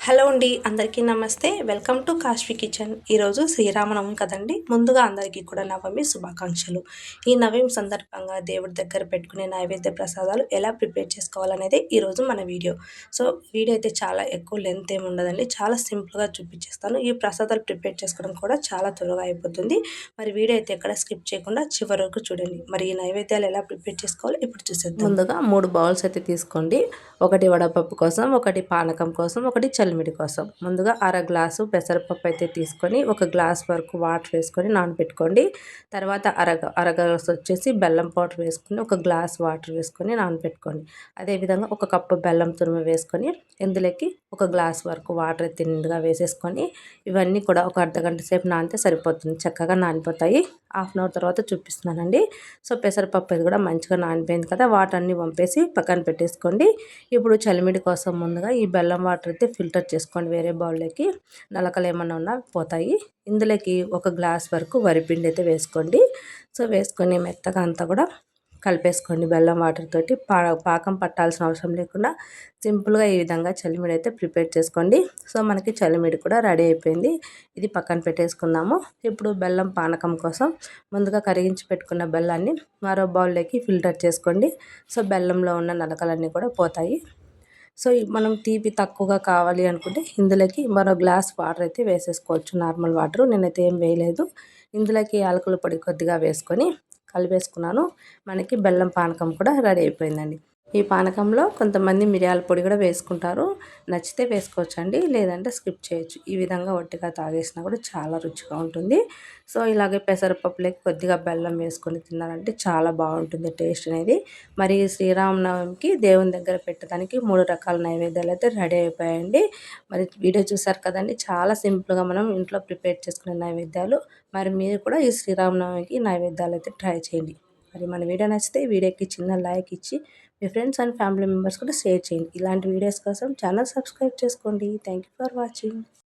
Hello అండి, అందరికీ నమస్తే. Welcome to Kashvi kitchen. ఈరోజు శ్రీరామనవమి కదండి. ముందుగా అందరికీ కూడా నవమి శుభాకాంక్షలు. ఈ నవమి సందర్భంగా దేవుడి దగ్గర పెట్టుకునే నైవేద్య ప్రసాదాలు ఎలా ప్రిపేర్ చేసుకోవాలనేది ఈరోజు మన వీడియో. సో వీడియో అయితే చాలా ఎక్కువ లెంత్ ఏమి ఉండదండి, చాలా సింపుల్గా చూపించేస్తాను. ఈ ప్రసాదాలు ప్రిపేర్ చేసుకోవడం కూడా చాలా త్వరగా అయిపోతుంది. మరి వీడియో అయితే ఎక్కడ స్కిప్ చేయకుండా చివరి వరకు చూడండి. మరి ఈ నైవేద్యాలు ఎలా ప్రిపేర్ చేసుకోవాలో ఇప్పుడు చూసేద్దాం. ముందుగా 3 బౌల్స్ అయితే తీసుకోండి. ఒకటి వడపప్పు కోసం, ఒకటి పానకం కోసం, ఒకటి చల్మిడి కోసం. ముందుగా అర గ్లాసు పెసరపప్పు అయితే తీసుకొని ఒక గ్లాస్ వరకు వాటర్ వేసుకొని నానబెట్టుకోండి. తర్వాత అర గ్లాస్ వచ్చేసి బెల్లం పౌడర్ వేసుకొని ఒక గ్లాస్ వాటర్ వేసుకొని నానబెట్టుకోండి. అదేవిధంగా ఒక కప్పు బెల్లం తురుము వేసుకొని ఇందులోకి ఒక గ్లాస్ వరకు వాటర్ అయితే నిండుగా వేసేసుకొని ఇవన్నీ కూడా ఒక అర్ధగంట సేపు నానితే సరిపోతుంది. చక్కగా నానిపోతాయి. హాఫ్ అన్ అవర్ తర్వాత చూపిస్తున్నానండి. సో పెసరపప్పు ఇది కూడా మంచిగా నానిపోయింది కదా, వాటర్ అన్నీ వంపేసి పక్కన పెట్టేసుకోండి. ఇప్పుడు చలిమిడి కోసం ముందుగా ఈ బెల్లం వాటర్ అయితే ఫిల్టర్ చేసుకోండి వేరే బౌల్లోకి. నలకలు ఏమన్నా ఉన్నా పోతాయి. ఇందులోకి ఒక గ్లాస్ వరకు వరిపిండి అయితే వేసుకోండి. సో వేసుకొని మెత్తగా అంతా కూడా కలిపేసుకోండి బెల్లం వాటర్ తోటి. పాకం పట్టాల్సిన అవసరం లేకుండా సింపుల్గా ఈ విధంగా చలిమిడి అయితే ప్రిపేర్ చేసుకోండి. సో మనకి చలిమిడి కూడా రెడీ అయిపోయింది. ఇది పక్కన పెట్టేసుకుందాము. ఇప్పుడు బెల్లం పానకం కోసం ముందుగా కరిగించి పెట్టుకున్న బెల్లాన్ని మరో బౌల్లోకి ఫిల్టర్ చేసుకోండి. సో బెల్లంలో ఉన్న నలకలన్నీ కూడా పోతాయి. సో మనం తీపి తక్కువగా కావాలి అనుకుంటే ఇందులోకి మరో గ్లాస్ వాటర్ అయితే వేసేసుకోవచ్చు. నార్మల్ వాటర్ నేనైతే ఏం వేయలేదు. ఇందులోకి యాలకుల పొడి కొద్దిగా వేసుకొని కలిపేసుకున్నాను. మనకి బెల్లం పానకం కూడా రెడీ అయిపోయిందండి. ఈ పానకంలో కొంతమంది మిరియాల పొడి కూడా వేసుకుంటారు. నచ్చితే వేసుకోవచ్చండి, లేదంటే స్కిప్ చేయొచ్చు. ఈ విధంగా ఒట్టిగా తాగేసినా కూడా చాలా రుచిగా ఉంటుంది. సో ఇలాగే పెసరపప్పులోకి కొద్దిగా బెల్లం వేసుకొని తిన్నారంటే చాలా బాగుంటుంది టేస్ట్ అనేది. మరి శ్రీరామనవమికి దేవుని దగ్గర పెట్టడానికి 3 రకాల నైవేద్యాలు అయితే రెడీ అయిపోయాయండి. మరి వీడియో చూసారు కదండి, చాలా సింపుల్గా మనం ఇంట్లో ప్రిపేర్ చేసుకునే నైవేద్యాలు. మరి మీరు కూడా ఈ శ్రీరామనవమికి నైవేద్యాలు అయితే ట్రై చేయండి. మరి మన వీడియో నచ్చితే వీడియోకి చిన్న లైక్ ఇచ్చి మీ ఫ్రెండ్స్ అండ్ ఫ్యామిలీ మెంబర్స్ కూడా షేర్ చేయండి. ఇలాంటి వీడియోస్ కోసం ఛానల్ సబ్స్క్రైబ్ చేసుకోండి. Thank you for watching.